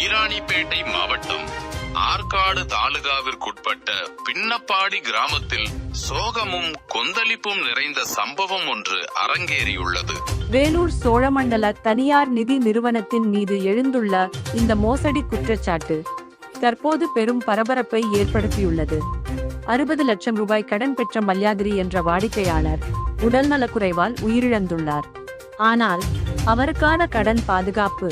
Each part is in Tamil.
ஈராணிப்பேட்டை மாவட்டம் ஆற்காடு தாலுகாவிற்குட்பட்ட பின்னப்பாடி கிராமத்தில் சோகமும் கொந்தளிப்பும் நிறைந்த சம்பவம் ஒன்று அரங்கேறியுள்ளது. வேலூர் சோழமண்டல தனியார் நிதி நிறுவனத்தின் மீது எழுந்துள்ள இந்த மோசடி குற்றச்சாட்டு தற்போது பெரும் பரபரப்பை ஏற்படுத்தியுள்ளது. 60 லட்சம் ரூபாய் கடன் பெற்ற மல்யாதிரி என்ற வாடிக்கையாளர் உடல்நலக்குறைவால் உயிரிழந்துள்ளார். ஆனால் அவருக்கான கடன் பாதுகாப்பு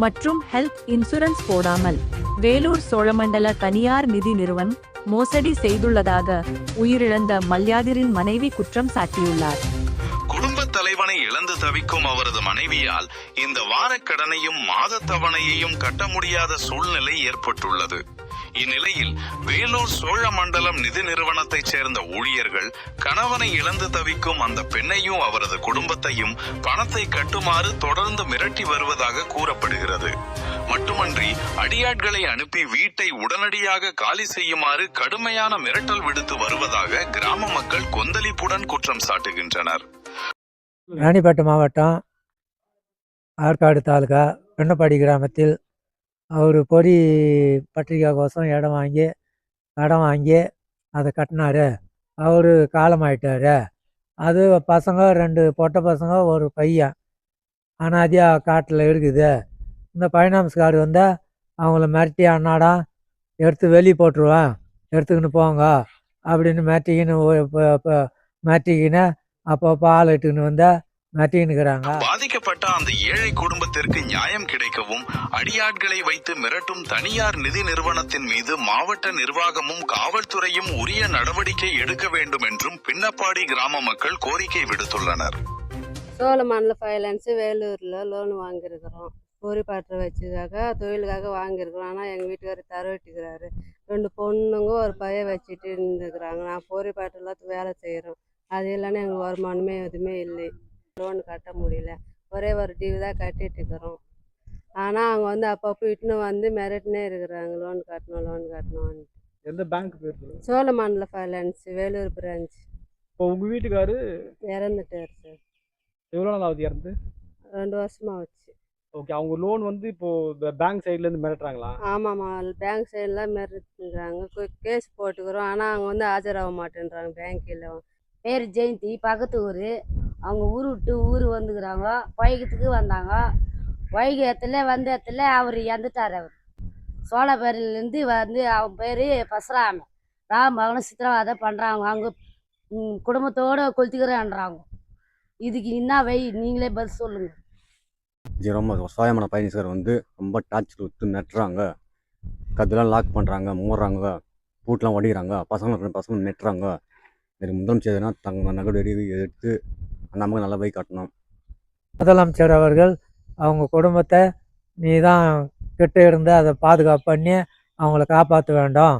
மற்றும் ஹெல்த் இன்சூரன்ஸ் போடாமல் வேலூர் சோழமண்டல தனியார் நிதி நிறுவனம் மோசடி செய்துள்ளதாக உயிரிழந்த மல்யாதிரின் மனைவி குற்றம் சாட்டியுள்ளார். குடும்ப தலைவனை இழந்து தவிக்கும் அவரது மனைவியால் இந்த வாரக்கடனையும் மாத தவணையையும் கட்ட முடியாத சூழ்நிலை ஏற்பட்டுள்ளது. இந்நிலையில் வேலூர் சோழமண்டலம் நிதி நிறுவனத்தைச் சேர்ந்த ஊழியர்கள் கணவனை இழந்து தவிக்கும் அந்த பெண்ணையும் அவரது குடும்பத்தையும் பணத்தை கட்டுமாறு தொடர்ந்து மிரட்டி வருவதாக கூறப்படுகிறது. மட்டுமன்றி அடியாட்களை அனுப்பி வீட்டை உடனடியாக காலி செய்யுமாறு கடுமையான மிரட்டல் விடுத்து வருவதாக கிராம மக்கள் கொந்தளிப்புடன் குற்றம் சாட்டுகின்றனர். ராணிப்பேட்டை மாவட்டம் ஆற்காடு தாலுகா பின்னப்பாடி கிராமத்தில் அவர் பொறி பத்திரிக்கை கோசம் கடன் வாங்கி அதை கட்டினாரு. அவர் காலமாயிட்டார். அது பசங்க 2 பொட்டை பசங்க, ஒரு பையன் அனாதியாக காட்டில் இருக்குது. இந்த ஃபைனான்ஸ் கார்டு வந்தால் அவங்கள மிரட்டி அண்ணாடா எடுத்து வெளியே போட்டுருவேன், எடுத்துக்கின்னு போங்க அப்படின்னு மிரட்டிக்கின்னு அப்பப்போ ஆள் இட்டுக்கின்னு வந்தால் மிரட்டிக்கின்னுக்கிறாங்க. பாதிக்கப்பட்ட அந்த ஏழை குடும்பத்திற்கு நியாயம் கிடைக்கவும் அடியாட்களை வைத்து மிரட்டும் தனியார் நிதி நிறுவனத்தின் மீது மாவட்ட நிர்வாகமும் காவல்துறையும் உரிய நடவடிக்கை எடுக்க வேண்டும் என்றும் பின்னப்பாடி கிராம மக்கள் கோரிக்கை விடுத்துள்ளனர். சோழமண்டல ஃபைனான்ஸ் வேலூரில் லோன் வாங்கியிருக்கிறோம். பொறி பாத்திரம் வச்சுக்காக தொழிலுக்காக வாங்கியிருக்கிறோம். ஆனால் எங்கள் வீட்டுக்காரர் தரவட்டிக்கிறாரு. 2 பொண்ணுங்க ஒரு பையன் வச்சுட்டு இருந்துக்கிறாங்க. நான் பொறி பாத்திரம் வேலை செய்கிறோம். அது இல்லைன்னா எங்களுக்கு வருமானமே எதுவுமே இல்லை. லோன் கட்ட முடியல. ஒரே ஒரு டிவி தான் கட்டிட்டு இருக்கிறோம். ஆனால் அவங்க வந்து அப்பப்போ இட்டுன்னு வந்து மிரட்டினே இருக்கிறாங்க, லோன் கட்டணும். எந்த பேங்க் பேர்? Cholamandala finance Vellore branch. இப்போ உங்கள் வீட்டுக்காரு இறந்துட்டார் சார். எவ்வளோ நாள் ஆகுது இறந்து? 2 வருஷமா ஆச்சு. ஓகே. அவங்க லோன் வந்து இப்போது பேங்க் சைட்லேருந்து மிரட்டுறாங்களா? ஆமாம்மா, பேங்க் சைடெலாம் மிரட்டுங்கிறாங்க. கேஸ் போட்டுக்கிறோம். ஆனால் அவங்க வந்து ஆஜராக மாட்டேன்றாங்க பேங்க்கில். பேர் ஜெயந்தி, பக்கத்து ஊர். அவங்க ஊர் விட்டு ஊர் வந்துக்கிறாங்க. வைகத்துக்கு வந்தாங்க. வைகை வந்த இடத்துல அவர் இறந்துட்டார். அவர் சோழப்பேரிலேருந்து வந்து அவன் பேர் பசராம ராமபவனை சித்திரவாதை பண்ணுறாங்க. அவங்க குடும்பத்தோடு கொளுத்திக்கிறேன்றாங்க. இதுக்கு என்ன நீங்களே பதில் சொல்லுங்கள். ரொம்ப சோயமான பயணிசர் வந்து ரொம்ப டார்ச்சர் விட்டு நட்டுறாங்க. கதெல்லாம் லாக் பண்ணுறாங்க, மூடுறாங்க, பூட்டெலாம் ஒடிக்கிறாங்க. பசங்க நெட்டுறாங்க. எனக்கு முதலமைச்சர்னா தங்க நடவடிக்கை எடுத்து அந்த அம்மாவுக்கு நல்ல பை காட்டணும். முதலமைச்சர் அவர்கள் அவங்க குடும்பத்தை நீ தான் கிட்ட இருந்து அதை பாதுகாப்பு பண்ணி அவங்கள காப்பாற்ற வேண்டும்.